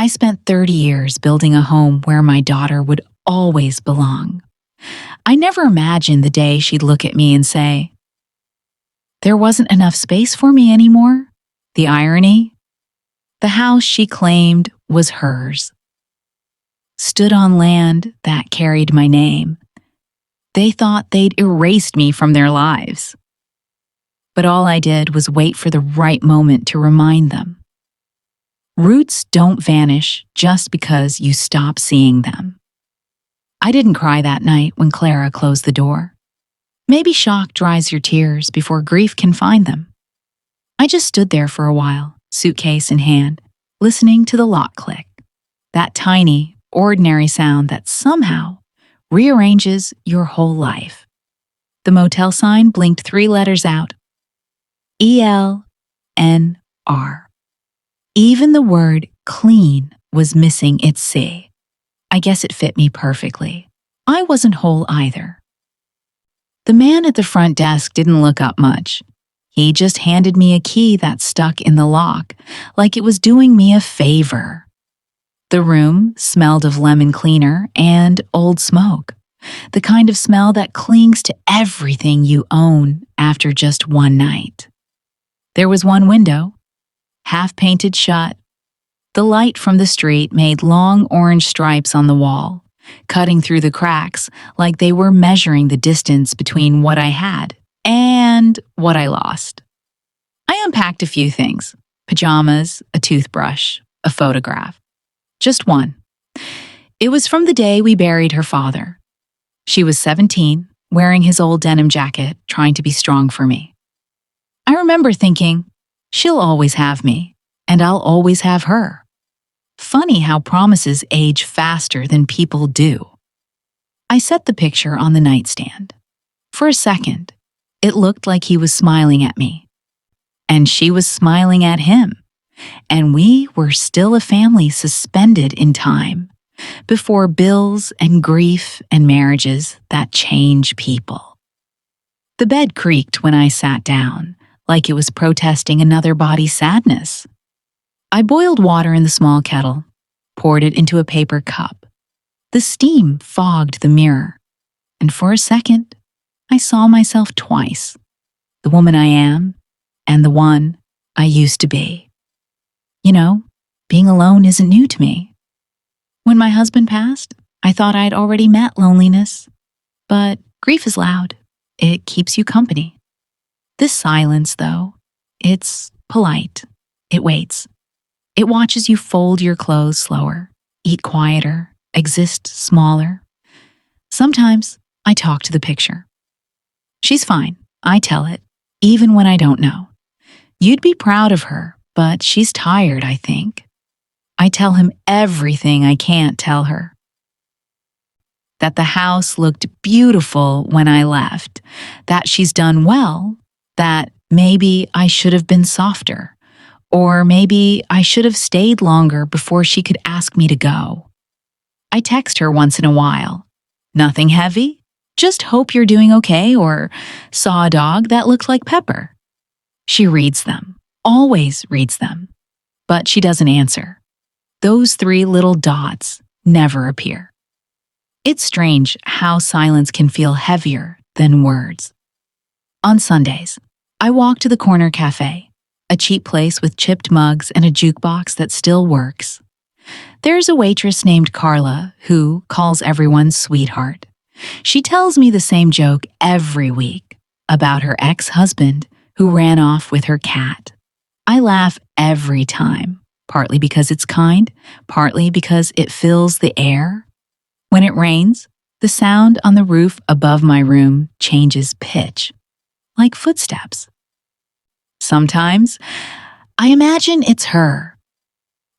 I spent 30 years building a home where my daughter would always belong. I never imagined the day she'd look at me and say, "There wasn't enough space for me anymore." The irony? The house she claimed was hers stood on land that carried my name. They thought they'd erased me from their lives. But all I did was wait for the right moment to remind them. Roots don't vanish just because you stop seeing them. I didn't cry that night when Clara closed the door. Maybe shock dries your tears before grief can find them. I just stood there for a while, suitcase in hand, listening to the lock click, that tiny, ordinary sound that somehow rearranges your whole life. The motel sign blinked 3 letters out. ELNR. Even the word clean was missing its C. I guess it fit me perfectly. I wasn't whole either. The man at the front desk didn't look up much. He just handed me a key that stuck in the lock, like it was doing me a favor. The room smelled of lemon cleaner and old smoke, the kind of smell that clings to everything you own after just one night. There was one window, half painted shut. The light from the street made long orange stripes on the wall, cutting through the cracks like they were measuring the distance between what I had and what I lost. I unpacked a few things: pajamas, a toothbrush, a photograph. Just one. It was from the day we buried her father. She was 17, wearing his old denim jacket, trying to be strong for me. I remember thinking, she'll always have me, and I'll always have her. Funny how promises age faster than people do. I set the picture on the nightstand. For a second, it looked like he was smiling at me, and she was smiling at him, and we were still a family suspended in time, before bills and grief and marriages that change people. The bed creaked when I sat down, like it was protesting another body's sadness. I boiled water in the small kettle, poured it into a paper cup. The steam fogged the mirror, and for a second, I saw myself twice: the woman I am and the one I used to be. You know, being alone isn't new to me. When my husband passed, I thought I'd already met loneliness. But grief is loud. It keeps you company. This silence, though, it's polite. It waits. It watches you fold your clothes slower, eat quieter, exist smaller. Sometimes I talk to the picture. She's fine, I tell it, even when I don't know. You'd be proud of her, but she's tired, I think. I tell him everything I can't tell her. That the house looked beautiful when I left, that she's done well, that maybe I should have been softer, or maybe I should have stayed longer before she could ask me to go. I text her once in a while. Nothing heavy, just hope you're doing okay, or saw a dog that looked like Pepper. She reads them, always reads them, but she doesn't answer. Those 3 little dots never appear. It's strange how silence can feel heavier than words. On Sundays, I walk to the corner cafe, a cheap place with chipped mugs and a jukebox that still works. There's a waitress named Carla who calls everyone sweetheart. She tells me the same joke every week about her ex-husband who ran off with her cat. I laugh every time, partly because it's kind, partly because it fills the air. When it rains, the sound on the roof above my room changes pitch, like footsteps. Sometimes, I imagine it's her,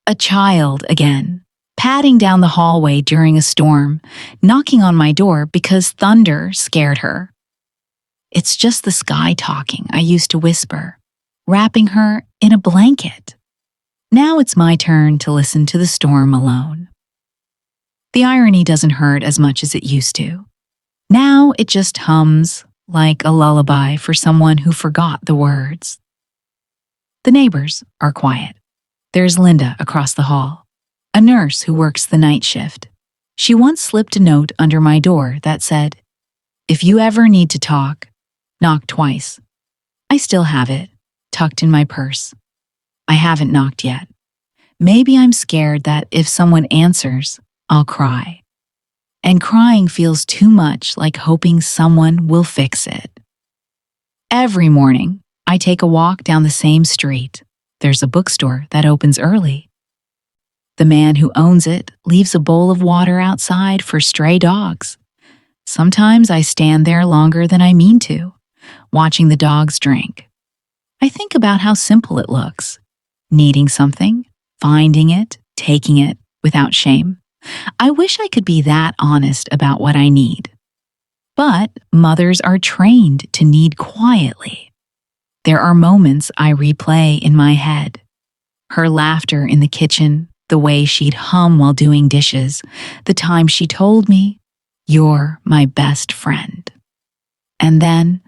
a child again, padding down the hallway during a storm, knocking on my door because thunder scared her. It's just the sky talking, I used to whisper, wrapping her in a blanket. Now it's my turn to listen to the storm alone. The irony doesn't hurt as much as it used to. Now it just hums like a lullaby for someone who forgot the words. The neighbors are quiet. There's Linda across the hall, a nurse who works the night shift. She once slipped a note under my door that said, "If you ever need to talk, knock twice." I still have it, tucked in my purse. I haven't knocked yet. Maybe I'm scared that if someone answers, I'll cry. And crying feels too much like hoping someone will fix it. Every morning, I take a walk down the same street. There's a bookstore that opens early. The man who owns it leaves a bowl of water outside for stray dogs. Sometimes I stand there longer than I mean to, watching the dogs drink. I think about how simple it looks. Needing something, finding it, taking it without shame. I wish I could be that honest about what I need. But mothers are trained to need quietly. There are moments I replay in my head. Her laughter in the kitchen, the way she'd hum while doing dishes, the time she told me, "You're my best friend." And then,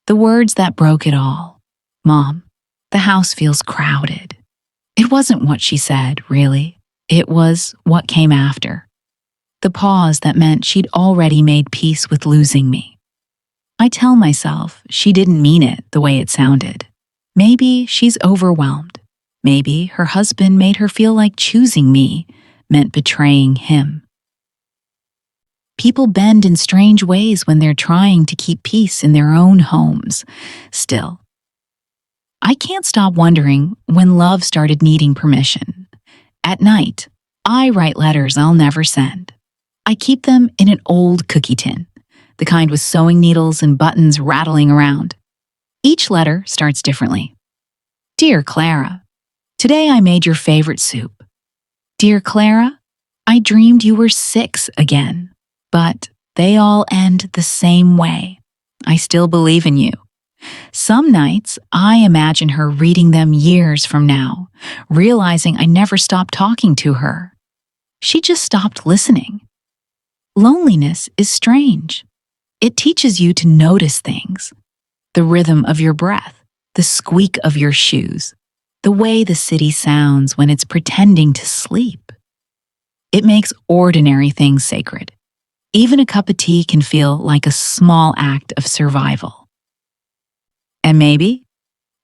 the words that broke it all. "Mom, the house feels crowded." It wasn't what she said, really. It was what came after. The pause that meant she'd already made peace with losing me. I tell myself she didn't mean it the way it sounded. Maybe she's overwhelmed. Maybe her husband made her feel like choosing me meant betraying him. People bend in strange ways when they're trying to keep peace in their own homes. Still, I can't stop wondering when love started needing permission. At night, I write letters I'll never send. I keep them in an old cookie tin, the kind with sewing needles and buttons rattling around. Each letter starts differently. "Dear Clara, today I made your favorite soup." "Dear Clara, I dreamed you were 6 again." But they all end the same way. "I still believe in you." Some nights, I imagine her reading them years from now, realizing I never stopped talking to her. She just stopped listening. Loneliness is strange. It teaches you to notice things. The rhythm of your breath, the squeak of your shoes, the way the city sounds when it's pretending to sleep. It makes ordinary things sacred. Even a cup of tea can feel like a small act of survival. And maybe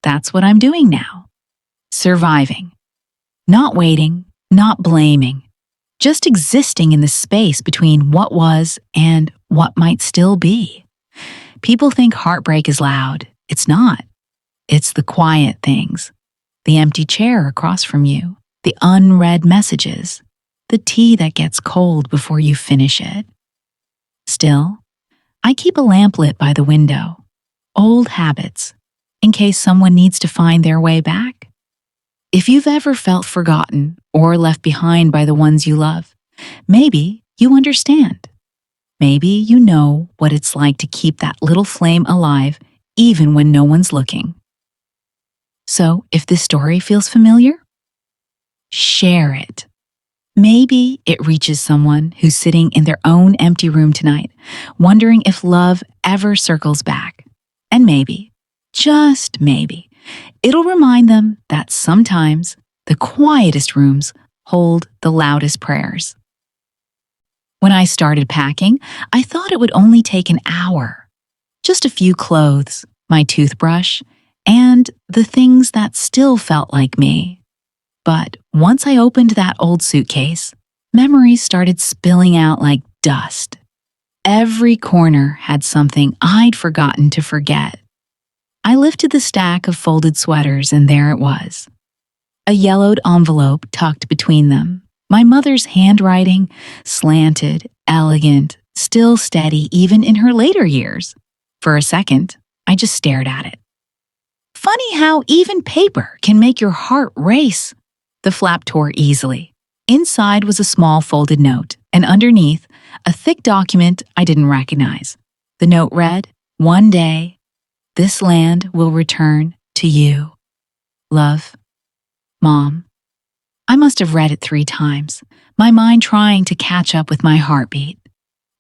that's what I'm doing now. Surviving. Not waiting, not blaming. Just existing in the space between what was and what might still be. People think heartbreak is loud. It's not. It's the quiet things. The empty chair across from you. The unread messages. The tea that gets cold before you finish it. Still, I keep a lamp lit by the window. Old habits, in case someone needs to find their way back. If you've ever felt forgotten or left behind by the ones you love, maybe you understand. Maybe you know what it's like to keep that little flame alive even when no one's looking. So if this story feels familiar, share it. Maybe it reaches someone who's sitting in their own empty room tonight, wondering if love ever circles back. And maybe, just maybe, it'll remind them that sometimes the quietest rooms hold the loudest prayers. When I started packing, I thought it would only take an hour. Just a few clothes, my toothbrush, and the things that still felt like me. But once I opened that old suitcase, memories started spilling out like dust. Every corner had something I'd forgotten to forget. I lifted the stack of folded sweaters and there it was. A yellowed envelope tucked between them. My mother's handwriting, slanted, elegant, still steady even in her later years. For a second, I just stared at it. Funny how even paper can make your heart race. The flap tore easily. Inside was a small folded note, and underneath, a thick document I didn't recognize. The note read, "One day, this land will return to you. Love, Mom." I must have read it 3 times, my mind trying to catch up with my heartbeat.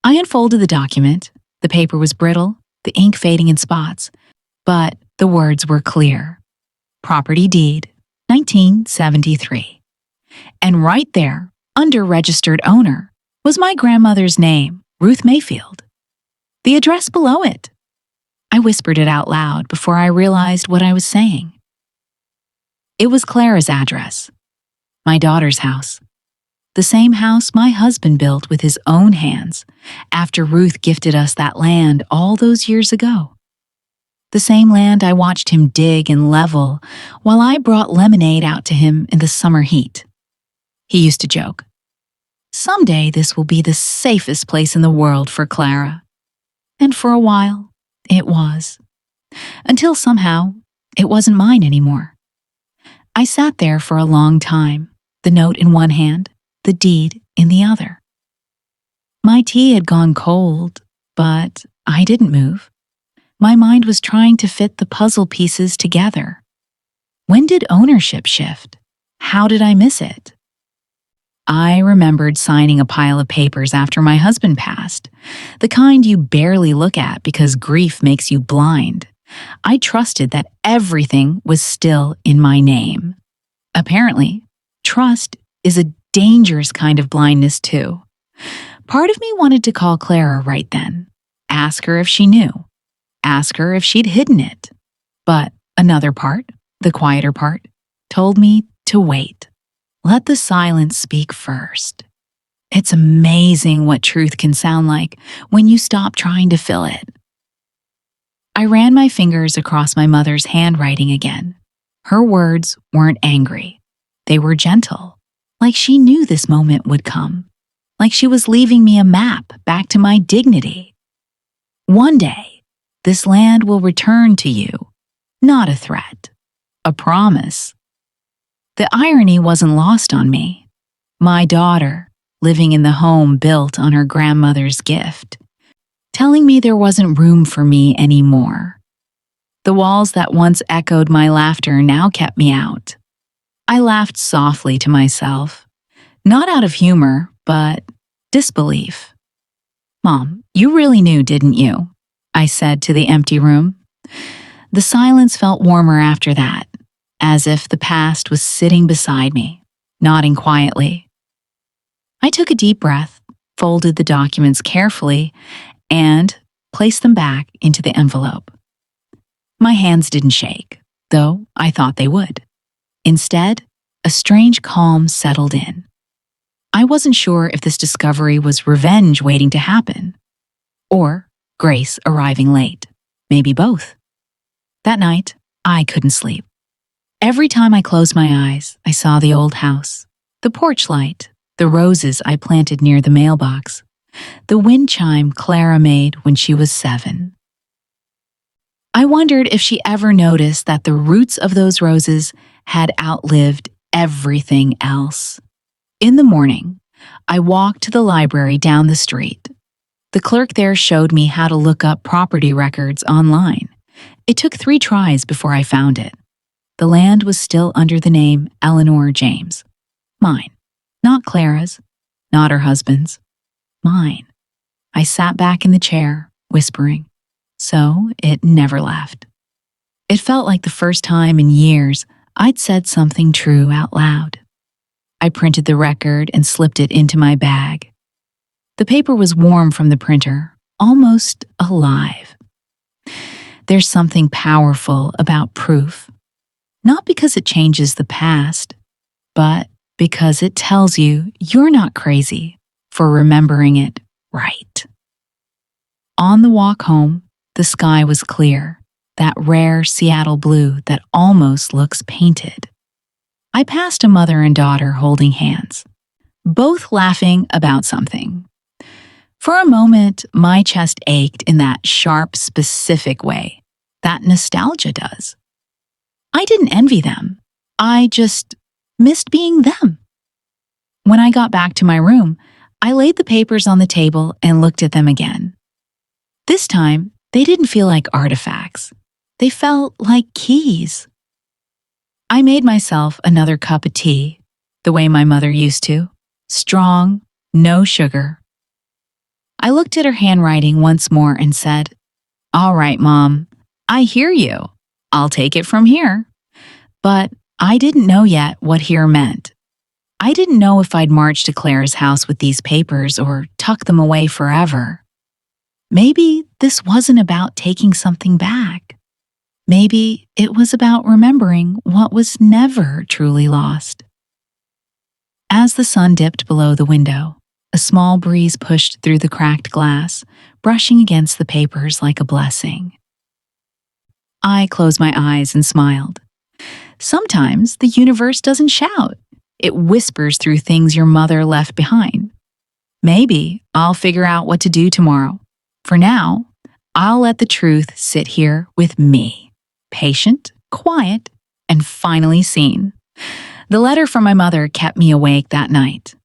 I unfolded the document. The paper was brittle, the ink fading in spots, but the words were clear. Property deed, 1973. And right there, under registered owner, was my grandmother's name, Ruth Mayfield. The address below it. I whispered it out loud before I realized what I was saying. It was Clara's address, my daughter's house. The same house my husband built with his own hands after Ruth gifted us that land all those years ago. The same land I watched him dig and level while I brought lemonade out to him in the summer heat. He used to joke, "Someday this will be the safest place in the world for Clara." And for a while, it was. Until somehow, it wasn't mine anymore. I sat there for a long time, the note in one hand, the deed in the other. My tea had gone cold, but I didn't move. My mind was trying to fit the puzzle pieces together. When did ownership shift? How did I miss it? I remembered signing a pile of papers after my husband passed, the kind you barely look at because grief makes you blind. I trusted that everything was still in my name. Apparently, trust is a dangerous kind of blindness too. Part of me wanted to call Clara right then, ask her if she knew, ask her if she'd hidden it. But another part, the quieter part, told me to wait. Let the silence speak first. It's amazing what truth can sound like when you stop trying to fill it. I ran my fingers across my mother's handwriting again. Her words weren't angry. They were gentle, like she knew this moment would come, like she was leaving me a map back to my dignity. One day, this land will return to you, not a threat, a promise. The irony wasn't lost on me. My daughter, living in the home built on her grandmother's gift, telling me there wasn't room for me anymore. The walls that once echoed my laughter now kept me out. I laughed softly to myself, not out of humor, but disbelief. "Mom, you really knew, didn't you?" I said to the empty room. The silence felt warmer after that, as if the past was sitting beside me, nodding quietly. I took a deep breath, folded the documents carefully, and placed them back into the envelope. My hands didn't shake, though I thought they would. Instead, a strange calm settled in. I wasn't sure if this discovery was revenge waiting to happen, or grace arriving late, maybe both. That night, I couldn't sleep. Every time I closed my eyes, I saw the old house, the porch light, the roses I planted near the mailbox, the wind chime Clara made when she was 7. I wondered if she ever noticed that the roots of those roses had outlived everything else. In the morning, I walked to the library down the street. The clerk there showed me how to look up property records online. It took 3 tries before I found it. The land was still under the name Eleanor James. Mine. Not Clara's, not her husband's. Mine. I sat back in the chair, whispering. So it never left. It felt like the first time in years I'd said something true out loud. I printed the record and slipped it into my bag. The paper was warm from the printer, almost alive. There's something powerful about proof. Not because it changes the past, but because it tells you you're not crazy for remembering it right. On the walk home, the sky was clear, that rare Seattle blue that almost looks painted. I passed a mother and daughter holding hands, both laughing about something. For a moment, my chest ached in that sharp, specific way that nostalgia does. I didn't envy them. I just missed being them. When I got back to my room, I laid the papers on the table and looked at them again. This time, they didn't feel like artifacts. They felt like keys. I made myself another cup of tea, the way my mother used to, strong, no sugar. I looked at her handwriting once more and said, "All right, Mom, I hear you. I'll take it from here." But I didn't know yet what here meant. I didn't know if I'd march to Clara's house with these papers or tuck them away forever. Maybe this wasn't about taking something back. Maybe it was about remembering what was never truly lost. As the sun dipped below the window, a small breeze pushed through the cracked glass, brushing against the papers like a blessing. I closed my eyes and smiled. Sometimes the universe doesn't shout. It whispers through things your mother left behind. Maybe I'll figure out what to do tomorrow. For now, I'll let the truth sit here with me, patient, quiet, and finally seen. The letter from my mother kept me awake that night.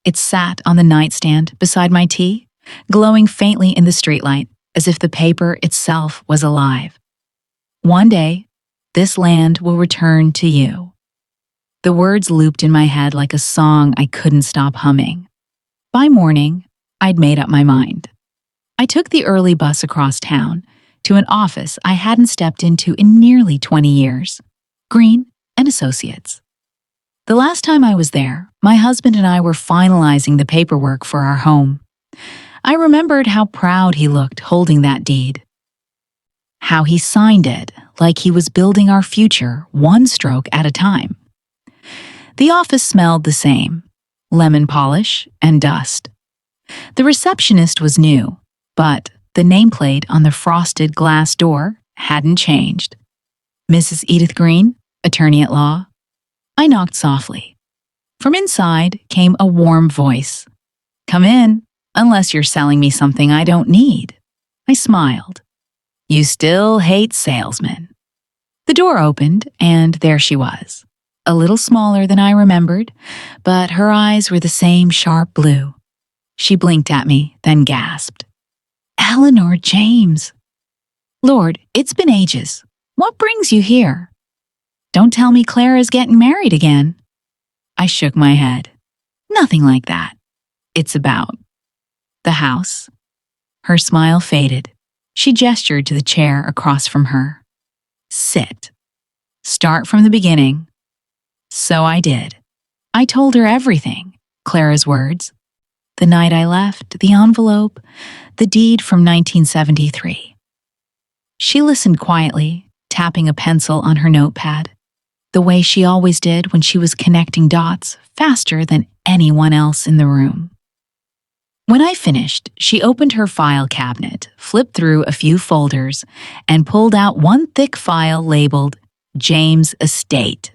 It sat on the nightstand beside my tea, glowing faintly in the streetlight, as if the paper itself was alive. One day, this land will return to you. The words looped in my head like a song I couldn't stop humming. By morning, I'd made up my mind. I took the early bus across town to an office I hadn't stepped into in nearly 20 years, Green and Associates. The last time I was there, my husband and I were finalizing the paperwork for our home. I remembered how proud he looked holding that deed. How he signed it like he was building our future one stroke at a time. The office smelled the same, lemon polish and dust. The receptionist was new, but the nameplate on the frosted glass door hadn't changed. Mrs. Edith Green, attorney at law. I knocked softly. From inside came a warm voice. Come in, unless you're selling me something I don't need. I smiled. You still hate salesmen. The door opened, and there she was. A little smaller than I remembered, but her eyes were the same sharp blue. She blinked at me, then gasped. Eleanor James. Lord, it's been ages. What brings you here? Don't tell me Clara's getting married again. I shook my head. Nothing like that. It's about the house. Her smile faded. She gestured to the chair across from her. Sit. Start from the beginning. So I did. I told her everything, Clara's words. The night I left, the envelope, the deed from 1973. She listened quietly, tapping a pencil on her notepad, the way she always did when she was connecting dots faster than anyone else in the room. When I finished, she opened her file cabinet, flipped through a few folders, and pulled out one thick file labeled James Estate.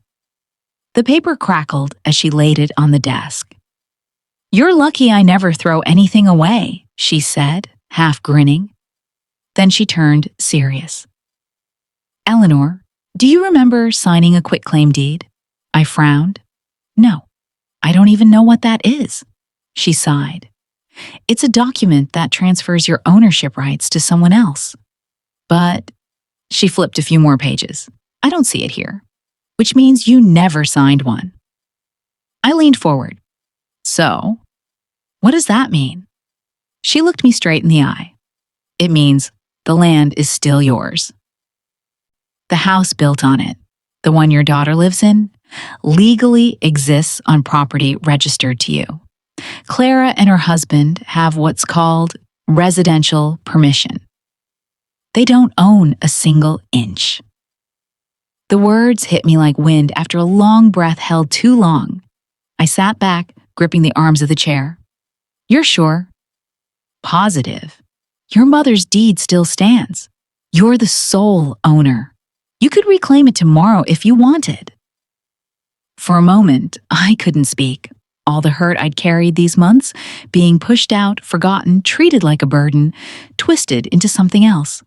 The paper crackled as she laid it on the desk. You're lucky I never throw anything away, she said, half grinning. Then she turned serious. Eleanor, do you remember signing a quitclaim deed? I frowned. No, I don't even know what that is, she sighed. It's a document that transfers your ownership rights to someone else. But she flipped a few more pages. I don't see it here, which means you never signed one. I leaned forward. So, what does that mean? She looked me straight in the eye. It means the land is still yours. The house built on it, the one your daughter lives in, legally exists on property registered to you. Clara and her husband have what's called residential permission. They don't own a single inch. The words hit me like wind after a long breath held too long. I sat back, gripping the arms of the chair. You're sure? Positive. Your mother's deed still stands. You're the sole owner. You could reclaim it tomorrow if you wanted. For a moment, I couldn't speak. All the hurt I'd carried these months, being pushed out, forgotten, treated like a burden, twisted into something else.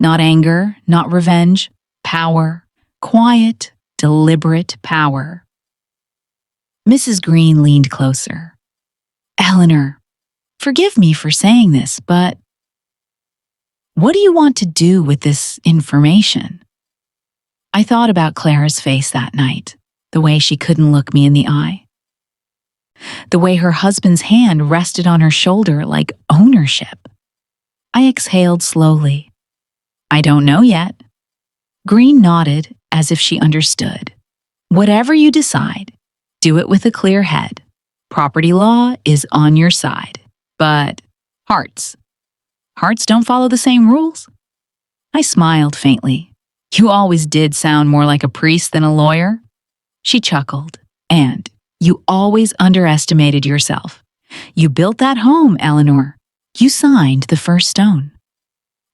Not anger, not revenge, power, quiet, deliberate power. Mrs. Green leaned closer. Eleanor, forgive me for saying this, but what do you want to do with this information? I thought about Clara's face that night, the way she couldn't look me in the eye. The way her husband's hand rested on her shoulder like ownership. I exhaled slowly. I don't know yet. Green nodded as if she understood. Whatever you decide, Do it with a clear head. Property law is on your side. But hearts. Hearts don't follow the same rules. I smiled faintly. You always did sound more like a priest than a lawyer. She chuckled. And you always underestimated yourself. You built that home, Eleanor. You signed the first stone.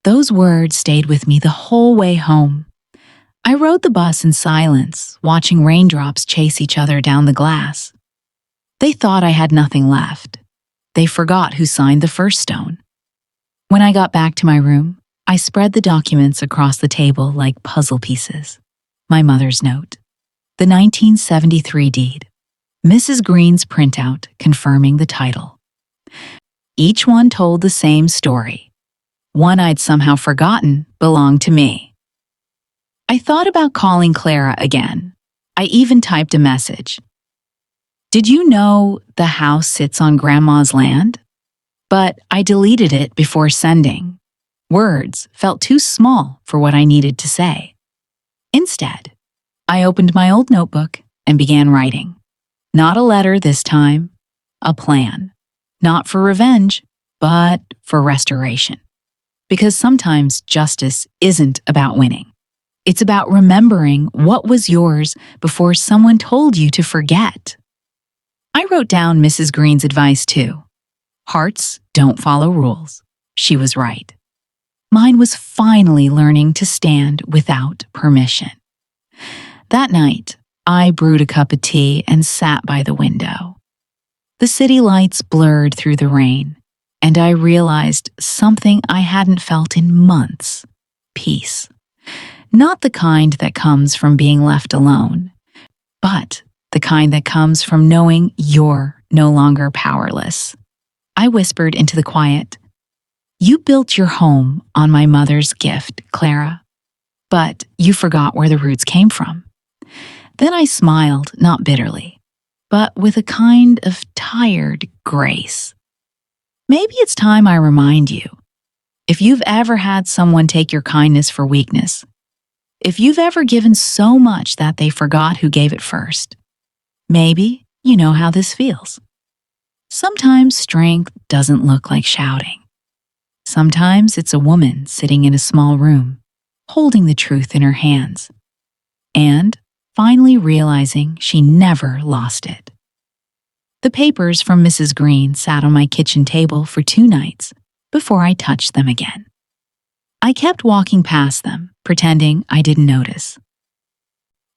Those words stayed with me the whole way home. I rode the bus in silence, watching raindrops chase each other down the glass. They thought I had nothing left. They forgot who signed the first stone. When I got back to my room, I spread the documents across the table like puzzle pieces. My mother's note, the 1973 deed, Mrs. Green's printout confirming the title. Each one told the same story. One I'd somehow forgotten belonged to me. I thought about calling Clara again. I even typed a message. Did you know the house sits on Grandma's land? But I deleted it before sending. Words felt too small for what I needed to say. Instead, I opened my old notebook and began writing. Not a letter this time, a plan. Not for revenge, but for restoration. Because sometimes justice isn't about winning. It's about remembering what was yours before someone told you to forget. I wrote down Mrs. Green's advice too. Hearts don't follow rules. She was right. Mine was finally learning to stand without permission. That night, I brewed a cup of tea and sat by the window. The city lights blurred through the rain, and I realized something I hadn't felt in months. Peace. Not the kind that comes from being left alone, but the kind that comes from knowing you're no longer powerless. I whispered into the quiet, You built your home on my mother's gift, Clara, but you forgot where the roots came from. Then I smiled, not bitterly, but with a kind of tired grace. Maybe it's time I remind you. If you've ever had someone take your kindness for weakness, if you've ever given so much that they forgot who gave it first, maybe you know how this feels. Sometimes strength doesn't look like shouting. Sometimes it's a woman sitting in a small room, holding the truth in her hands, and finally realizing she never lost it. The papers from Mrs. Green sat on my kitchen table for 2 nights before I touched them again. I kept walking past them, pretending I didn't notice.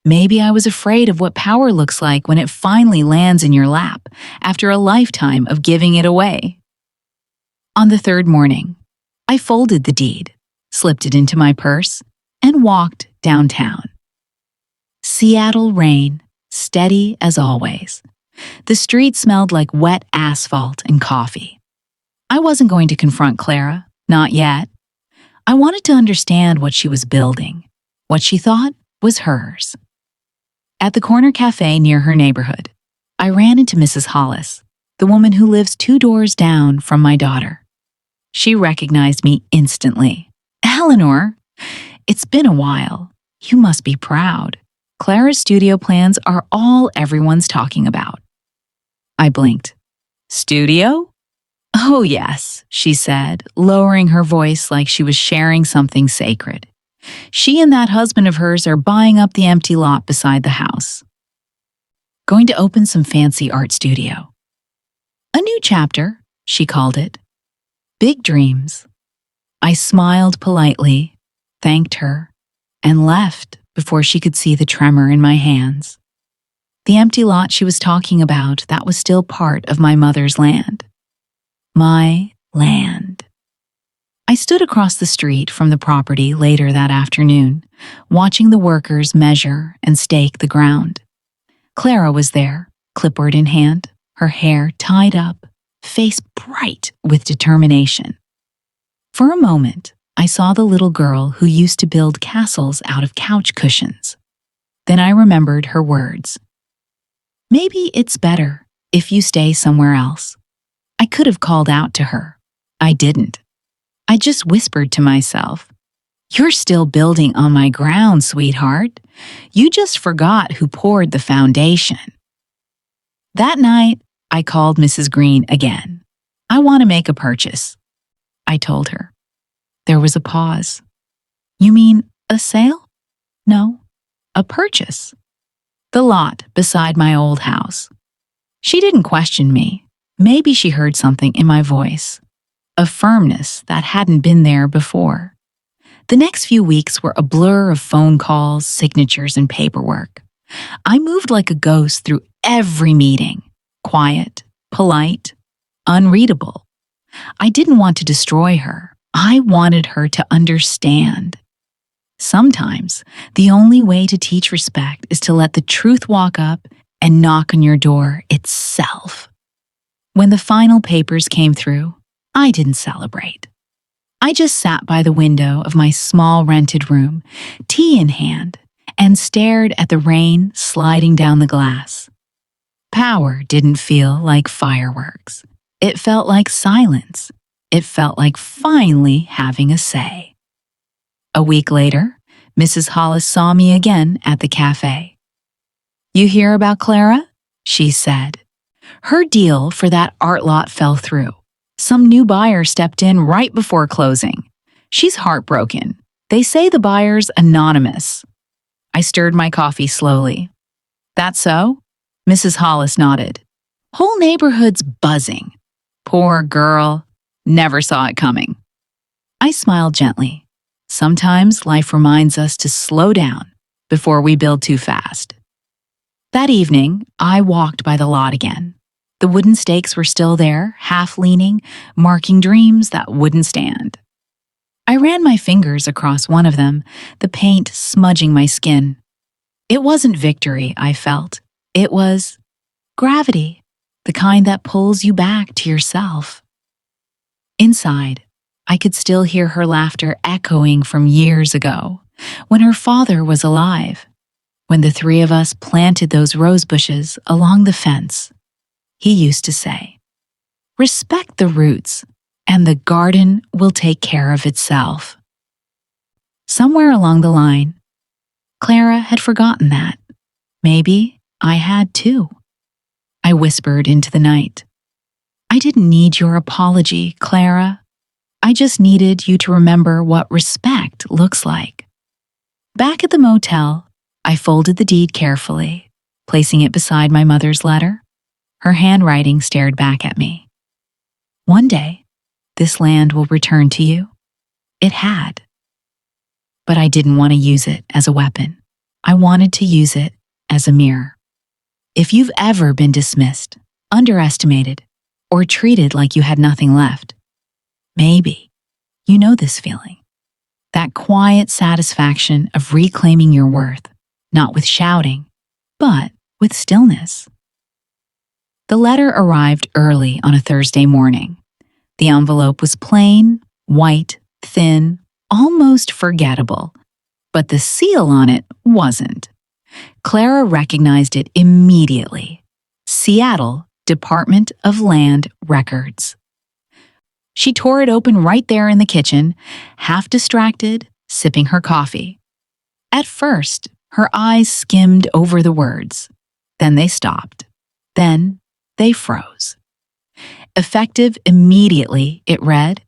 Maybe I was afraid of what power looks like when it finally lands in your lap after a lifetime of giving it away. On the 3rd morning, I folded the deed, slipped it into my purse, and walked downtown. Seattle rain, steady as always. The street smelled like wet asphalt and coffee. I wasn't going to confront Clara, not yet. I wanted to understand what she was building, what she thought was hers. At the corner cafe near her neighborhood, I ran into Mrs. Hollis, the woman who lives 2 doors down from my daughter. She recognized me instantly. Eleanor, it's been a while. You must be proud. Clara's studio plans are all everyone's talking about. I blinked. Studio? Oh, yes, she said, lowering her voice like she was sharing something sacred. She and that husband of hers are buying up the empty lot beside the house. Going to open some fancy art studio. A new chapter, she called it. Big dreams. I smiled politely, thanked her, and left before she could see the tremor in my hands. The empty lot she was talking about, that was still part of my mother's land. My land. I stood across the street from the property later that afternoon, watching the workers measure and stake the ground. Clara was there, clipboard in hand, her hair tied up, face bright with determination. For a moment, I saw the little girl who used to build castles out of couch cushions. Then I remembered her words. Maybe it's better if you stay somewhere else. I could have called out to her. I didn't. I just whispered to myself, You're still building on my ground, sweetheart. You just forgot who poured the foundation. That night, I called Mrs. Green again. I want to make a purchase, I told her. There was a pause. You mean a sale? No, a purchase. The lot beside my old house. She didn't question me. Maybe she heard something in my voice, a firmness that hadn't been there before. The next few weeks were a blur of phone calls, signatures, and paperwork. I moved like a ghost through every meeting, quiet, polite, unreadable. I didn't want to destroy her. I wanted her to understand. Sometimes, the only way to teach respect is to let the truth walk up and knock on your door itself. When the final papers came through, I didn't celebrate. I just sat by the window of my small rented room, tea in hand, and stared at the rain sliding down the glass. Power didn't feel like fireworks. It felt like silence. It felt like finally having a say. A week later, Mrs. Hollis saw me again at the cafe. You hear about Clara? She said. Her deal for that art lot fell through. Some new buyer stepped in right before closing. She's heartbroken. They say the buyer's anonymous. I stirred my coffee slowly. That so? Mrs. Hollis nodded. Whole neighborhood's buzzing. Poor girl. Never saw it coming. I smiled gently. Sometimes life reminds us to slow down before we build too fast. That evening, I walked by the lot again. The wooden stakes were still there, half leaning, marking dreams that wouldn't stand. I ran my fingers across one of them, the paint smudging my skin. It wasn't victory, I felt. It was gravity, the kind that pulls you back to yourself. Inside, I could still hear her laughter echoing from years ago, when her father was alive, when the three of us planted those rose bushes along the fence. He used to say, respect the roots, and the garden will take care of itself. Somewhere along the line, Clara had forgotten that. Maybe I had too. I whispered into the night. I didn't need your apology, Clara. I just needed you to remember what respect looks like. Back at the motel, I folded the deed carefully, placing it beside my mother's letter. Her handwriting stared back at me. One day, this land will return to you. It had. But I didn't want to use it as a weapon. I wanted to use it as a mirror. If you've ever been dismissed, underestimated, or treated like you had nothing left, maybe you know this feeling. That quiet satisfaction of reclaiming your worth, not with shouting, but with stillness. The letter arrived early on a Thursday morning. The envelope was plain, white, thin, almost forgettable, but the seal on it wasn't. Clara recognized it immediately. Seattle Department of Land Records. She tore it open right there in the kitchen, half distracted, sipping her coffee. At first, her eyes skimmed over the words. Then they stopped. Then they froze. Effective immediately, it read,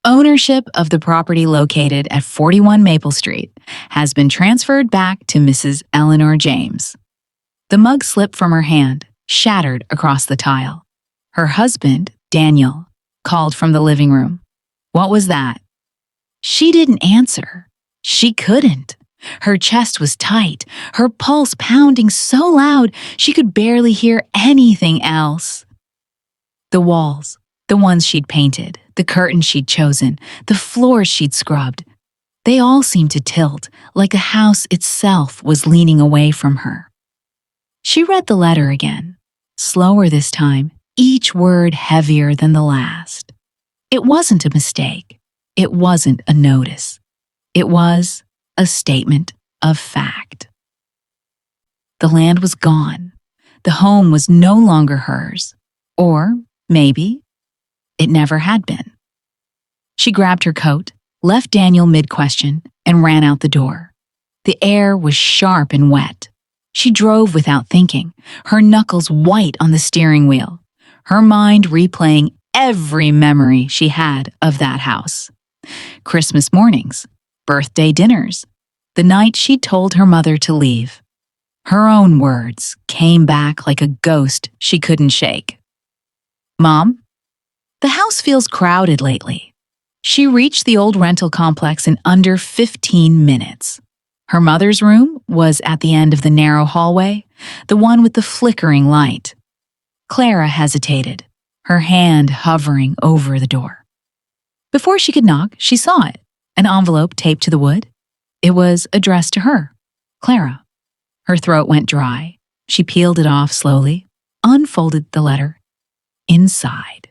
ownership of the property located at 41 Maple Street has been transferred back to Mrs. Eleanor James. The mug slipped from her hand, shattered across the tile. Her husband, Daniel, called from the living room. What was that? She didn't answer. She couldn't. Her chest was tight, her pulse pounding so loud she could barely hear anything else. The walls, the ones she'd painted, the curtains she'd chosen, the floors she'd scrubbed, they all seemed to tilt like the house itself was leaning away from her. She read the letter again, slower this time, each word heavier than the last. It wasn't a mistake. It wasn't a notice. It was a statement of fact. The land was gone. The home was no longer hers. Or maybe it never had been. She grabbed her coat, left Daniel mid-question, and ran out the door. The air was sharp and wet. She drove without thinking, her knuckles white on the steering wheel, her mind replaying every memory she had of that house. Christmas mornings, birthday dinners, the night she told her mother to leave. Her own words came back like a ghost she couldn't shake. "Mom, the house feels crowded lately." She reached the old rental complex in under 15 minutes. Her mother's room was at the end of the narrow hallway, the one with the flickering light. Clara hesitated, her hand hovering over the door. Before she could knock, she saw it, an envelope taped to the wood. It was addressed to her, Clara. Her throat went dry. She peeled it off slowly, unfolded the letter. Inside.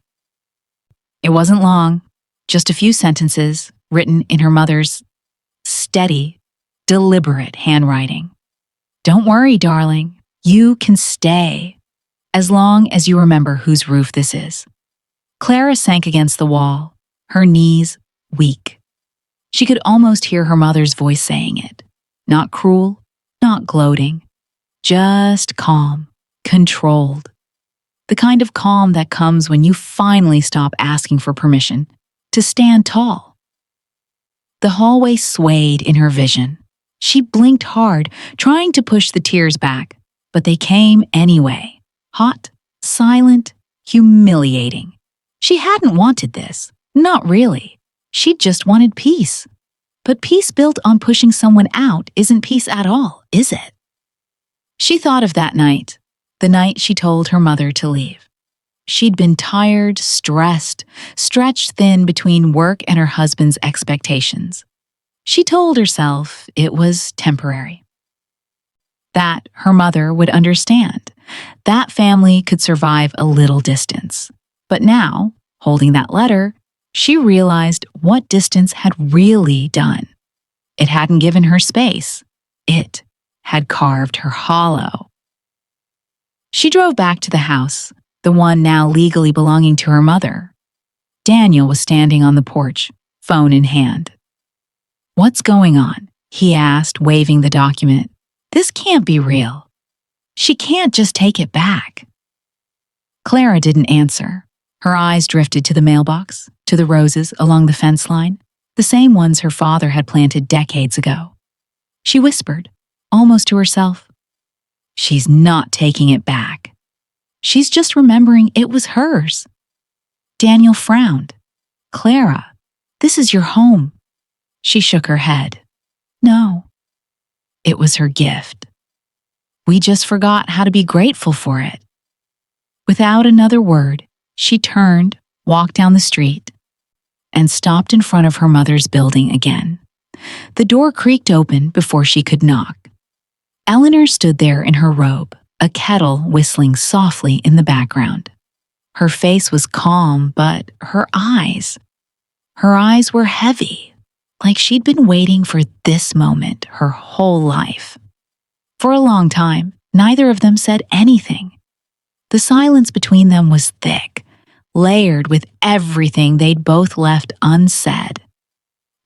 It wasn't long, just a few sentences written in her mother's steady, deliberate handwriting. "Don't worry, darling. You can stay, as long as you remember whose roof this is." Clara sank against the wall, her knees weak. She could almost hear her mother's voice saying it. Not cruel, not gloating, just calm, controlled. The kind of calm that comes when you finally stop asking for permission to stand tall. The hallway swayed in her vision. She blinked hard, trying to push the tears back, but they came anyway. Hot, silent, humiliating. She hadn't wanted this. Not really. She just wanted peace. But peace built on pushing someone out isn't peace at all, is it? She thought of that night, the night she told her mother to leave. She'd been tired, stressed, stretched thin between work and her husband's expectations. She told herself it was temporary. That her mother would understand. That family could survive a little distance. But now, holding that letter, she realized what distance had really done. It hadn't given her space. It had carved her hollow. She drove back to the house, the one now legally belonging to her mother. Daniel was standing on the porch, phone in hand. "What's going on?" he asked, waving the document. "This can't be real. She can't just take it back." Clara didn't answer. Her eyes drifted to the mailbox, to the roses along the fence line, the same ones her father had planted decades ago. She whispered, almost to herself, "She's not taking it back. She's just remembering it was hers." Daniel frowned. "Clara, this is your home." She shook her head. "No, it was her gift. We just forgot how to be grateful for it." Without another word, she turned, walked down the street, and stopped in front of her mother's building again. The door creaked open before she could knock. Eleanor stood there in her robe, a kettle whistling softly in the background. Her face was calm, but her eyes were heavy, like she'd been waiting for this moment her whole life. For a long time, neither of them said anything. The silence between them was thick, layered with everything they'd both left unsaid.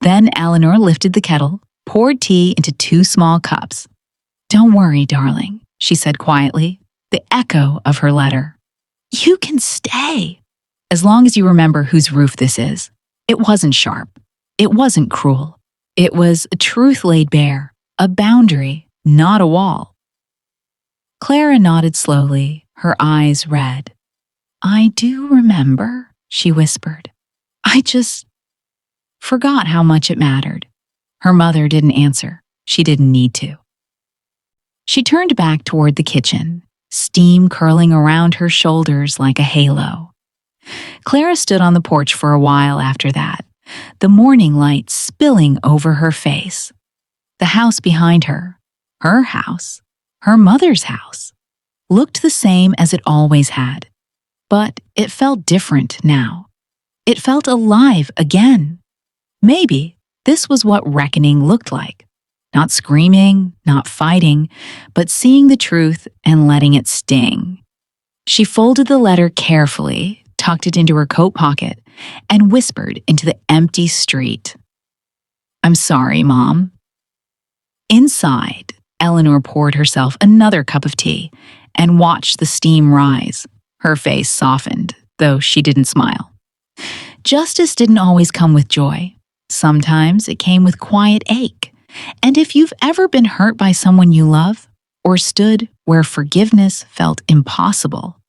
Then Eleanor lifted the kettle, poured tea into 2 small cups. "Don't worry, darling," she said quietly, the echo of her letter. "You can stay, as long as you remember whose roof this is." It wasn't sharp. It wasn't cruel. It was a truth laid bare, a boundary, not a wall. Clara nodded slowly, her eyes red. "I do remember," she whispered. "I just forgot how much it mattered." Her mother didn't answer. She didn't need to. She turned back toward the kitchen, steam curling around her shoulders like a halo. Clara stood on the porch for a while after that, the morning light spilling over her face. The house behind her, her house, her mother's house, looked the same as it always had. But it felt different now. It felt alive again. Maybe this was what reckoning looked like. Not screaming, not fighting, but seeing the truth and letting it sting. She folded the letter carefully, tucked it into her coat pocket, and whispered into the empty street, "I'm sorry, Mom." Inside, Eleanor poured herself another cup of tea and watched the steam rise. Her face softened, though she didn't smile. Justice didn't always come with joy. Sometimes it came with quiet ache. And if you've ever been hurt by someone you love, or stood where forgiveness felt impossible,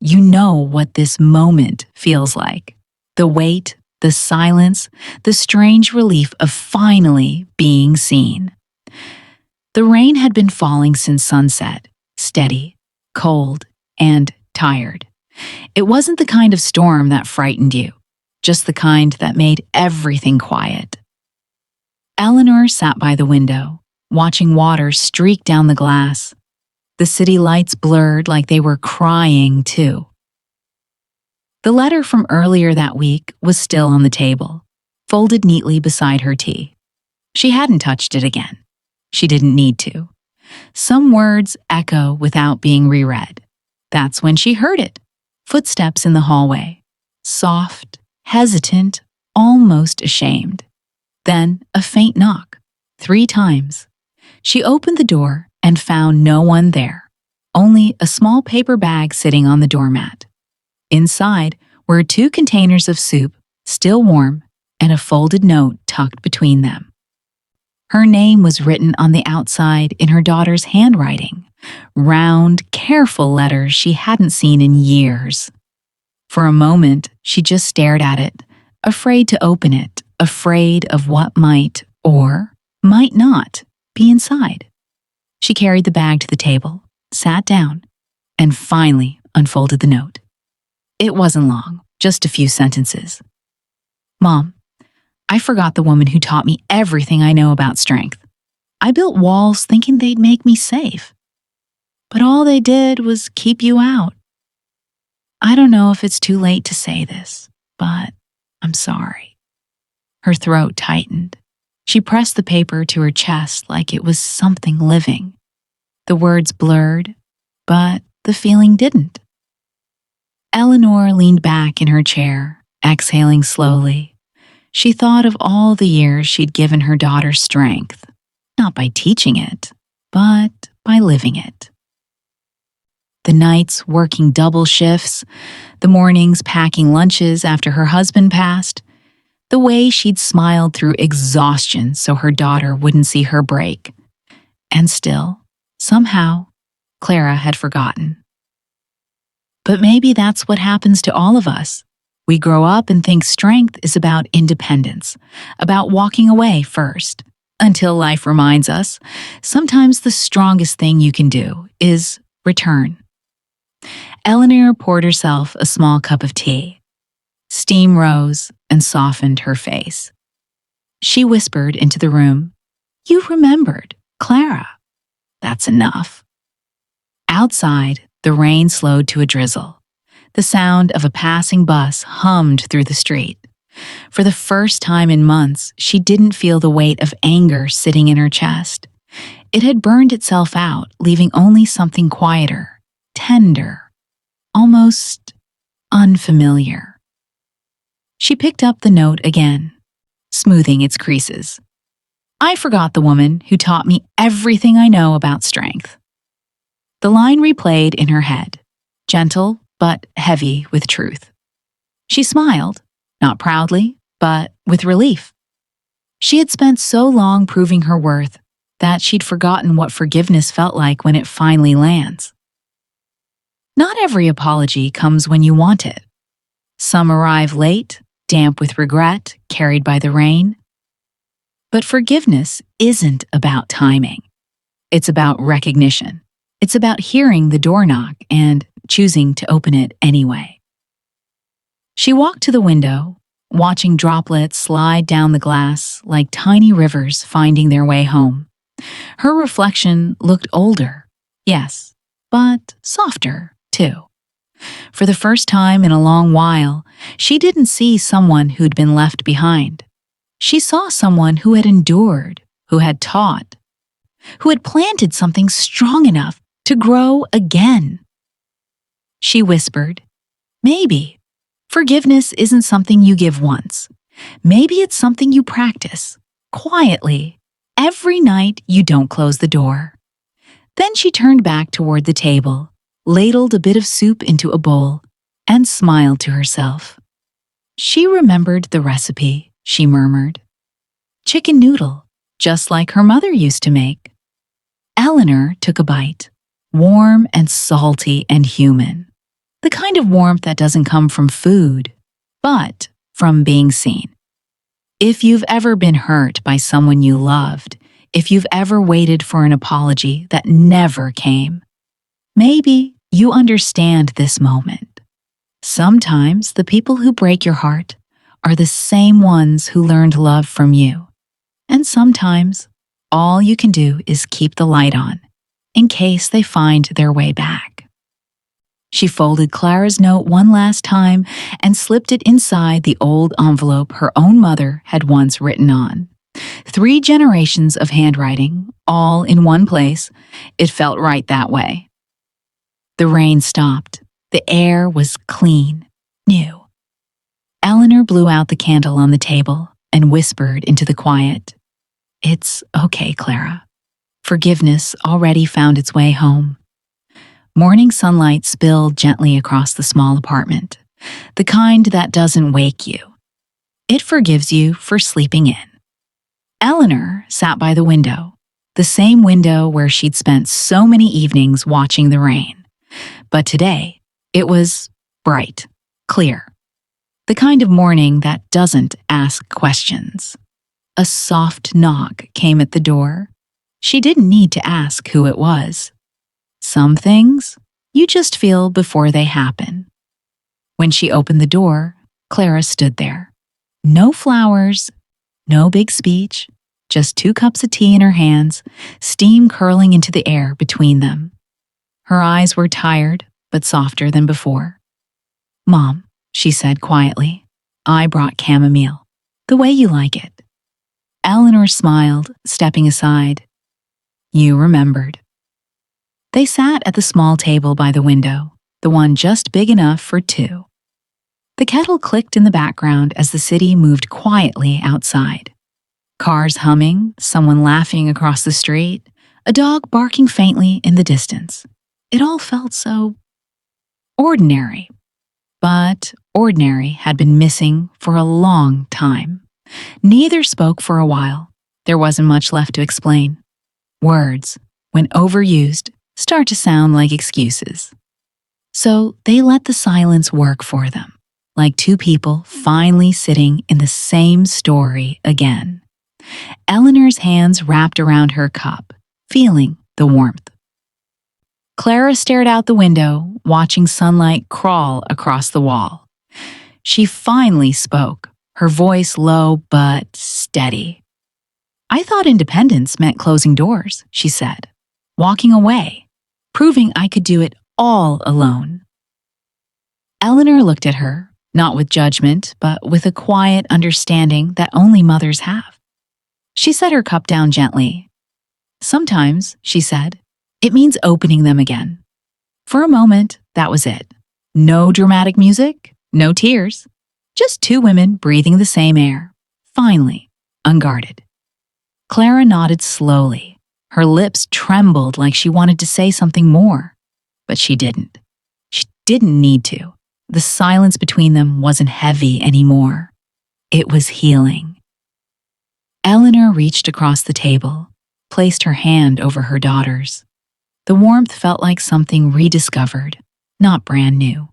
you know what this moment feels like. The weight, the silence, the strange relief of finally being seen. The rain had been falling since sunset, steady, cold, and tired. It wasn't the kind of storm that frightened you, just the kind that made everything quiet. Eleanor sat by the window, watching water streak down the glass. The city lights blurred like they were crying, too. The letter from earlier that week was still on the table, folded neatly beside her tea. She hadn't touched it again. She didn't need to. Some words echo without being reread. That's when she heard it. Footsteps in the hallway. Soft, hesitant, almost ashamed. Then a faint knock. 3 times. She opened the door and found no one there. Only a small paper bag sitting on the doormat. Inside were 2 containers of soup, still warm, and a folded note tucked between them. Her name was written on the outside in her daughter's handwriting. Round, careful letters she hadn't seen in years. For a moment, she just stared at it, afraid to open it, afraid of what might, or might not, be inside. She carried the bag to the table, sat down, and finally unfolded the note. It wasn't long, just a few sentences. Mom, I forgot the woman who taught me everything I know about strength. I built walls thinking they'd make me safe. But all they did was keep you out. I don't know if it's too late to say this, but I'm sorry. Her throat tightened. She pressed the paper to her chest like it was something living. The words blurred, but the feeling didn't. Eleanor leaned back in her chair, exhaling slowly. She thought of all the years she'd given her daughter strength, not by teaching it, but by living it. The nights working double shifts, the mornings packing lunches after her husband passed, the way she'd smiled through exhaustion so her daughter wouldn't see her break. And still, somehow, Clara had forgotten. But maybe that's what happens to all of us. We grow up and think strength is about independence, about walking away first, until life reminds us sometimes the strongest thing you can do is return. Eleanor poured herself a small cup of tea. Steam rose and softened her face. She whispered into the room, "You remembered, Clara. That's enough." Outside, the rain slowed to a drizzle. The sound of a passing bus hummed through the street. For the first time in months, she didn't feel the weight of anger sitting in her chest. It had burned itself out, leaving only something quieter, tender, almost unfamiliar. She picked up the note again, smoothing its creases. I forgot the woman who taught me everything I know about strength. The line replayed in her head, gentle but heavy with truth. She smiled, not proudly, but with relief. She had spent so long proving her worth that she'd forgotten what forgiveness felt like when it finally lands. Not every apology comes when you want it. Some arrive late, damp with regret, carried by the rain. But forgiveness isn't about timing. It's about recognition. It's about hearing the door knock and choosing to open it anyway. She walked to the window, watching droplets slide down the glass like tiny rivers finding their way home. Her reflection looked older, yes, but softer, too. For the first time in a long while, she didn't see someone who'd been left behind. She saw someone who had endured, who had taught, who had planted something strong enough to grow again. She whispered, maybe forgiveness isn't something you give once. Maybe it's something you practice, quietly, Every night you don't close the door." Then she turned back toward the table, ladled a bit of soup into a bowl, and smiled to herself. She remembered the recipe, she murmured. Chicken noodle, just like her mother used to make. Eleanor took a bite, warm and salty and human. The kind of warmth that doesn't come from food, but from being seen. If you've ever been hurt by someone you loved, if you've ever waited for an apology that never came, maybe you understand this moment. Sometimes the people who break your heart are the same ones who learned love from you. And sometimes all you can do is keep the light on, in case they find their way back. She folded Clara's note one last time and slipped it inside the old envelope her own mother had once written on. 3 generations of handwriting, all in one place. It felt right that way. The rain stopped. The air was clean, new. Eleanor blew out the candle on the table and whispered into the quiet, "It's okay, Clara. Forgiveness already found its way home." Morning sunlight spilled gently across the small apartment, the kind that doesn't wake you. It forgives you for sleeping in. Eleanor sat by the window, the same window where she'd spent so many evenings watching the rain. But today, it was bright, clear. The kind of morning that doesn't ask questions. A soft knock came at the door. She didn't need to ask who it was. Some things you just feel before they happen. When she opened the door, Clara stood there. No flowers, no big speech, just 2 cups of tea in her hands, steam curling into the air between them. Her eyes were tired, but softer than before. "Mom," she said quietly, "I brought chamomile, the way you like it." Eleanor smiled, stepping aside. "You remembered." They sat at the small table by the window, the one just big enough for 2. The kettle clicked in the background as the city moved quietly outside. Cars humming, someone laughing across the street, a dog barking faintly in the distance. It all felt so ordinary. But ordinary had been missing for a long time. Neither spoke for a while. There wasn't much left to explain. Words, when overused, start to sound like excuses. So they let the silence work for them, like 2 people finally sitting in the same story again. Eleanor's hands wrapped around her cup, feeling the warmth. Clara stared out the window, watching sunlight crawl across the wall. She finally spoke, her voice low but steady. "I thought independence meant closing doors," she said, "walking away, proving I could do it all alone." Eleanor looked at her, not with judgment, but with a quiet understanding that only mothers have. She set her cup down gently. "Sometimes," she said, "it means opening them again." For a moment, that was it. No dramatic music, no tears. Just 2 women breathing the same air, finally, unguarded. Clara nodded slowly. Her lips trembled like she wanted to say something more, but she didn't. She didn't need to. The silence between them wasn't heavy anymore. It was healing. Eleanor reached across the table, placed her hand over her daughter's. The warmth felt like something rediscovered, not brand new.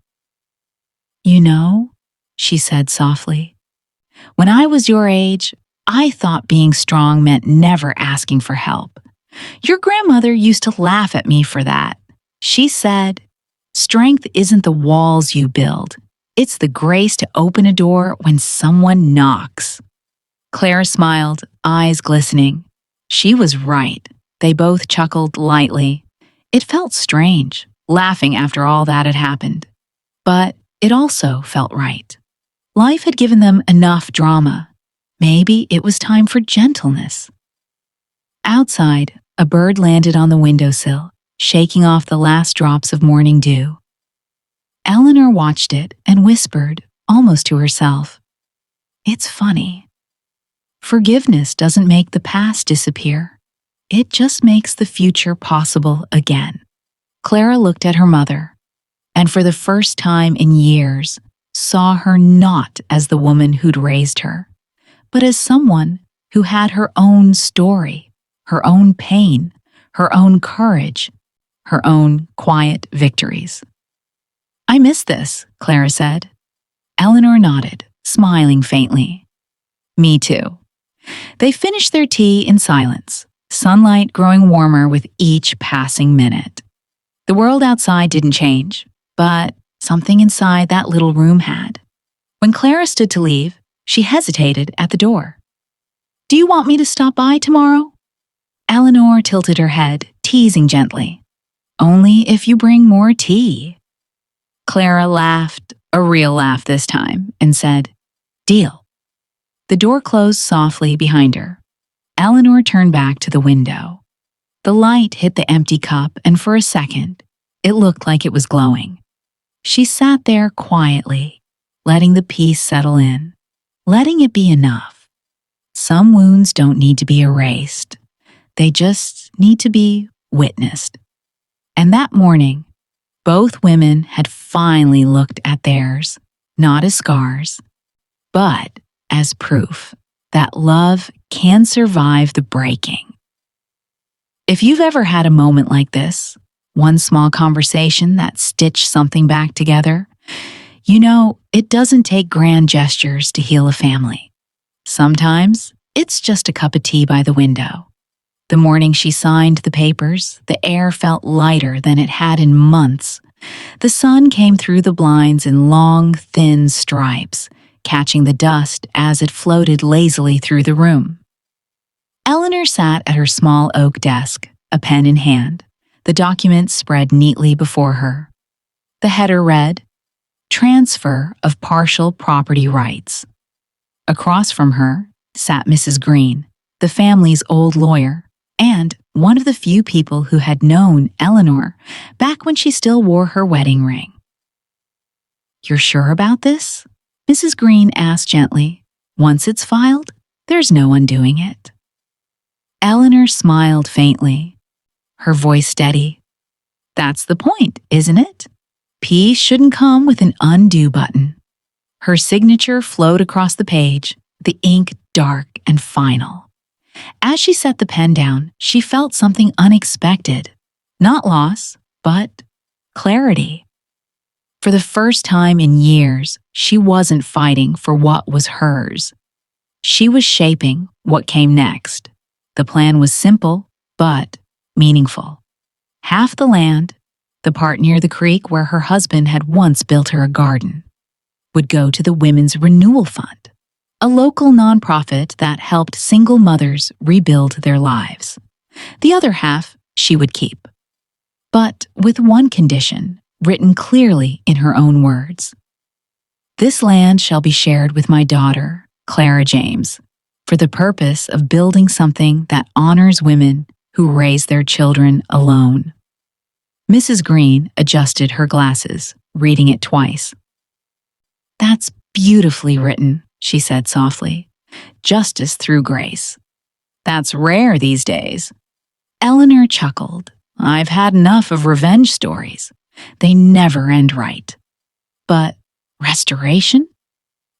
"You know," she said softly, "when I was your age, I thought being strong meant never asking for help. Your grandmother used to laugh at me for that. She said, 'Strength isn't the walls you build. It's the grace to open a door when someone knocks.'" Claire smiled, eyes glistening. She was right. They both chuckled lightly. It felt strange, laughing after all that had happened. But it also felt right. Life had given them enough drama. Maybe it was time for gentleness. Outside, a bird landed on the windowsill, shaking off the last drops of morning dew. Eleanor watched it and whispered, almost to herself, "It's funny. Forgiveness doesn't make the past disappear. It just makes the future possible again. Clara looked at her mother, and for the first time in years, saw her not as the woman who'd raised her, but as someone who had her own story, her own pain, her own courage, her own quiet victories. "I miss this," Clara said. Eleanor nodded, smiling faintly. "Me too." They finished their tea in silence, sunlight growing warmer with each passing minute. The world outside didn't change, but something inside that little room had. When Clara stood to leave, she hesitated at the door. "Do you want me to stop by tomorrow?" Eleanor tilted her head, teasing gently. "Only if you bring more tea." Clara laughed, a real laugh this time, and said, "Deal." The door closed softly behind her. Eleanor turned back to the window. The light hit the empty cup, and for a second, it looked like it was glowing. She sat there quietly, letting the peace settle in, letting it be enough. Some wounds don't need to be erased. They just need to be witnessed. And that morning, both women had finally looked at theirs, not as scars, but as proof that love can survive the breaking. If you've ever had a moment like this, one small conversation that stitched something back together, you know it doesn't take grand gestures to heal a family. Sometimes it's just a cup of tea by the window. The morning she signed the papers, the air felt lighter than it had in months. The sun came through the blinds in long, thin stripes, catching the dust as it floated lazily through the room. Eleanor sat at her small oak desk, a pen in hand, the document spread neatly before her. The header read, "Transfer of Partial Property Rights." Across from her sat Mrs. Green, the family's old lawyer, and one of the few people who had known Eleanor back when she still wore her wedding ring. "You're sure about this?" Mrs. Green asked gently. "Once it's filed, there's no undoing it." Eleanor smiled faintly, her voice steady. "That's the point, isn't it? Peace shouldn't come with an undo button." Her signature flowed across the page, the ink dark and final. As she set the pen down, she felt something unexpected. Not loss, but clarity. For the first time in years, she wasn't fighting for what was hers. She was shaping what came next. The plan was simple, but meaningful. Half the land, the part near the creek where her husband had once built her a garden, would go to the Women's Renewal Fund, a local nonprofit that helped single mothers rebuild their lives. The other half she would keep, but with one condition written clearly in her own words. "This land shall be shared with my daughter, Clara James, for the purpose of building something that honors women who raise their children alone." Mrs. Green adjusted her glasses, reading it twice. "That's beautifully written," she said softly. "Justice through grace. That's rare these days." Eleanor chuckled. "I've had enough of revenge stories. They never end right. But restoration?"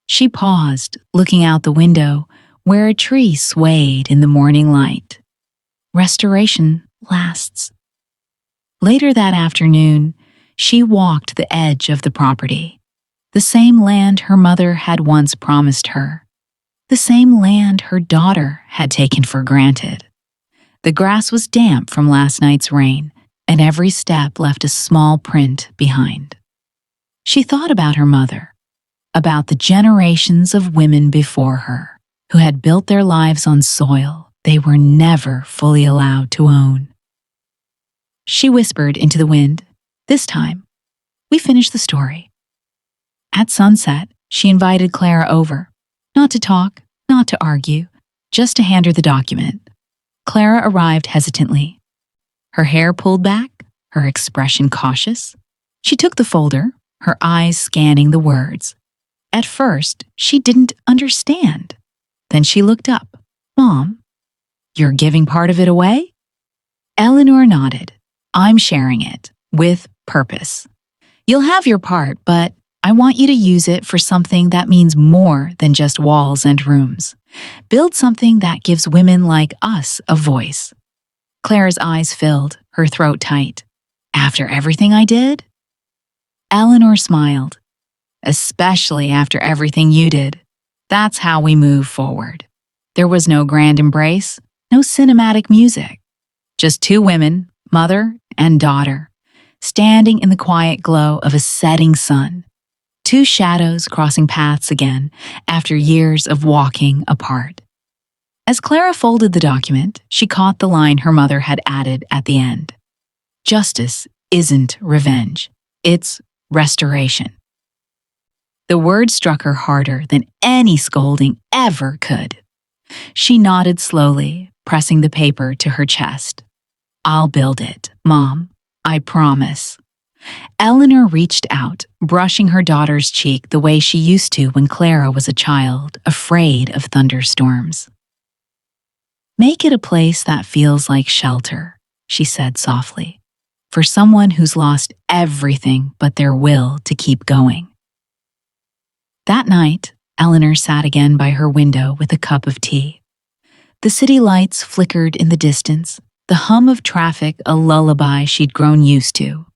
She paused, looking out the window where a tree swayed in the morning light. Restoration lasts. Later that afternoon, she walked the edge of the property. The same land her mother had once promised her. The same land her daughter had taken for granted. The grass was damp from last night's rain, and every step left a small print behind. She thought about her mother, about the generations of women before her who had built their lives on soil they were never fully allowed to own. She whispered into the wind, "This time, we finished the story." At sunset, she invited Clara over, not to talk, not to argue, just to hand her the document. Clara arrived hesitantly, her hair pulled back, her expression cautious. She took the folder, her eyes scanning the words. At first, she didn't understand. Then she looked up. Mom, you're giving part of it away? Eleanor nodded. I'm sharing it, with purpose. You'll have your part, but I want you to use it for something that means more than just walls and rooms. Build something that gives women like us a voice. Clara's eyes filled, her throat tight. After everything I did? Eleanor smiled. Especially after everything you did. That's how we move forward. There was no grand embrace, no cinematic music. Just two women, mother and daughter, standing in the quiet glow of a setting sun. Two shadows crossing paths again after years of walking apart. As Clara folded the document, she caught the line her mother had added at the end. Justice isn't revenge. It's restoration. The word struck her harder than any scolding ever could. She nodded slowly, pressing the paper to her chest. I'll build it, Mom. I promise. Eleanor reached out, brushing her daughter's cheek the way she used to when Clara was a child, afraid of thunderstorms. Make it a place that feels like shelter, she said softly, for someone who's lost everything but their will to keep going. That night, Eleanor sat again by her window with a cup of tea. The city lights flickered in the distance, the hum of traffic a lullaby she'd grown used to.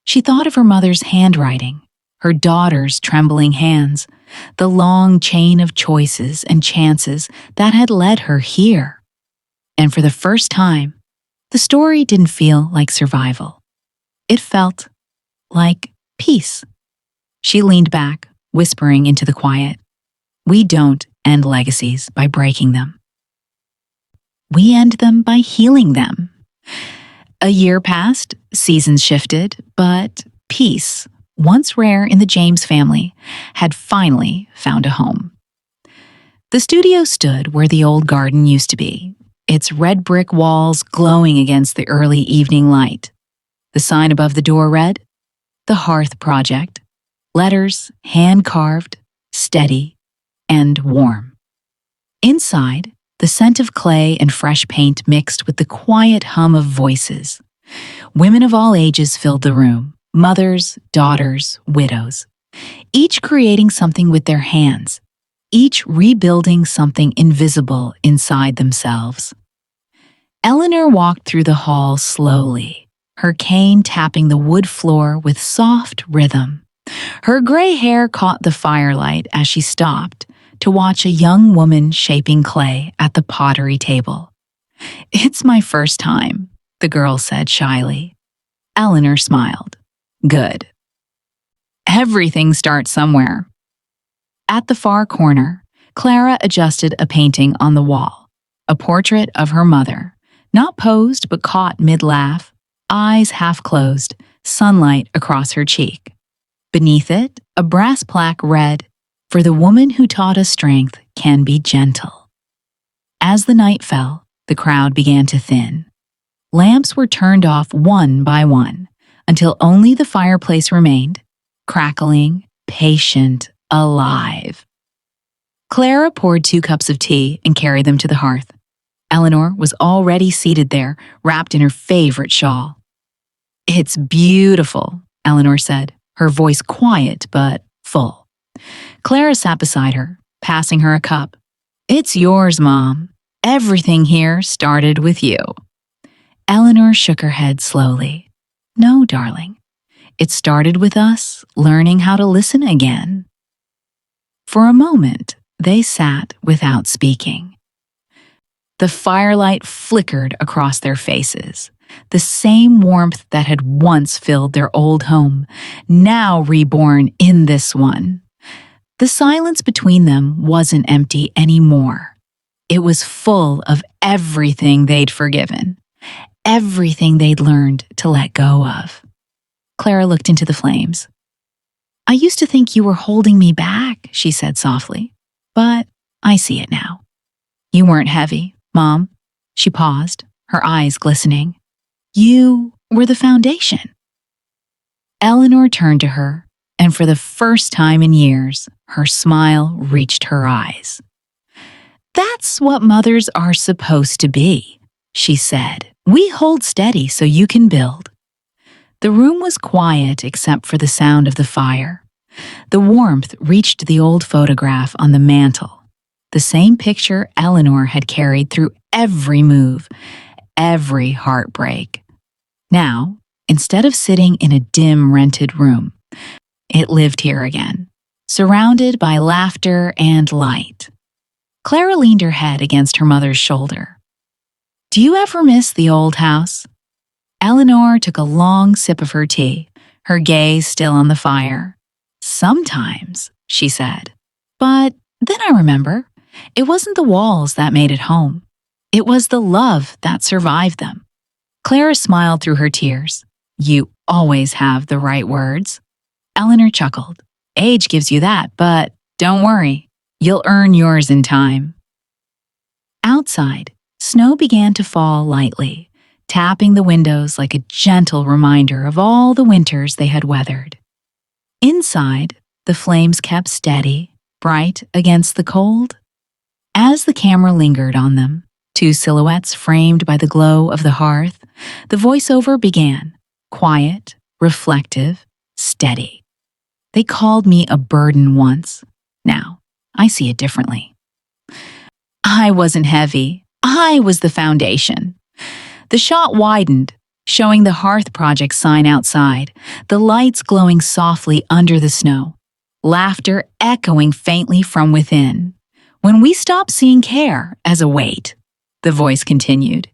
She thought of her mother's handwriting, her daughter's trembling hands, the long chain of choices and chances that had led her here. And for the first time, the story didn't feel like survival. It felt like peace. She leaned back, whispering into the quiet. We don't end legacies by breaking them. We end them by healing them. A year passed, seasons shifted, but peace, once rare in the James family, had finally found a home. The studio stood where the old garden used to be, its red brick walls glowing against the early evening light. The sign above the door read, The Hearth Project, letters hand-carved, steady, and warm. Inside, the scent of clay and fresh paint mixed with the quiet hum of voices. Women of all ages filled the room, mothers, daughters, widows, each creating something with their hands, each rebuilding something invisible inside themselves. Eleanor walked through the hall slowly, her cane tapping the wood floor with soft rhythm. Her gray hair caught the firelight as she stopped to watch a young woman shaping clay at the pottery table. It's my first time, the girl said shyly. Eleanor smiled. Good. Everything starts somewhere. At the far corner, Clara adjusted a painting on the wall, a portrait of her mother, not posed but caught mid-laugh, eyes half closed, sunlight across her cheek. Beneath it, a brass plaque read, For the woman who taught us strength can be gentle. As the night fell, the crowd began to thin. Lamps were turned off one by one, until only the fireplace remained, crackling, patient, alive. Clara poured 2 cups of tea and carried them to the hearth. Eleanor was already seated there, wrapped in her favorite shawl. It's beautiful, Eleanor said, her voice quiet but full. Clara sat beside her, passing her a cup. It's yours, Mom. Everything here started with you. Eleanor shook her head slowly. No, darling. It started with us learning how to listen again. For a moment, they sat without speaking. The firelight flickered across their faces, the same warmth that had once filled their old home, now reborn in this one. The silence between them wasn't empty anymore. It was full of everything they'd forgiven, everything they'd learned to let go of. Clara looked into the flames. I used to think you were holding me back, she said softly, but I see it now. You weren't heavy, Mom. She paused, her eyes glistening. You were the foundation. Eleanor turned to her, and for the first time in years, her smile reached her eyes. That's what mothers are supposed to be, she said. We hold steady so you can build. The room was quiet except for the sound of the fire. The warmth reached the old photograph on the mantel, the same picture Eleanor had carried through every move, every heartbreak. Now, instead of sitting in a dim rented room, it lived here again, surrounded by laughter and light. Clara leaned her head against her mother's shoulder. Do you ever miss the old house? Eleanor took a long sip of her tea, her gaze still on the fire. Sometimes, she said. But then I remember, it wasn't the walls that made it home. It was the love that survived them. Clara smiled through her tears. You always have the right words. Eleanor chuckled. Age gives you that, but don't worry. You'll earn yours in time. Outside, snow began to fall lightly, tapping the windows like a gentle reminder of all the winters they had weathered. Inside, the flames kept steady, bright against the cold. As the camera lingered on them, two silhouettes framed by the glow of the hearth, the voiceover began, quiet, reflective, steady. They called me a burden once. Now, I see it differently. I wasn't heavy. I was the foundation. The shot widened, showing the Hearth Project sign outside, the lights glowing softly under the snow, laughter echoing faintly from within. When we stop seeing care as a weight, the voice continued,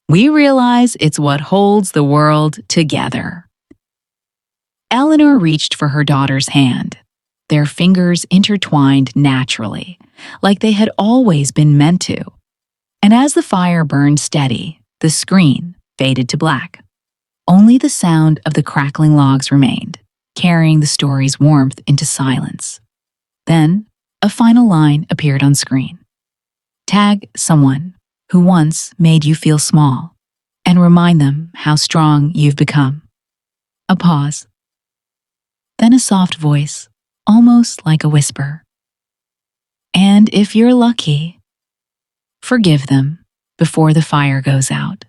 we realize it's what holds the world together. Eleanor reached for her daughter's hand. Their fingers intertwined naturally, like they had always been meant to. And as the fire burned steady, the screen faded to black. Only the sound of the crackling logs remained, carrying the story's warmth into silence. Then, a final line appeared on screen. Tag someone who once made you feel small, and remind them how strong you've become. A pause. Then a soft voice, almost like a whisper. And if you're lucky, forgive them before the fire goes out.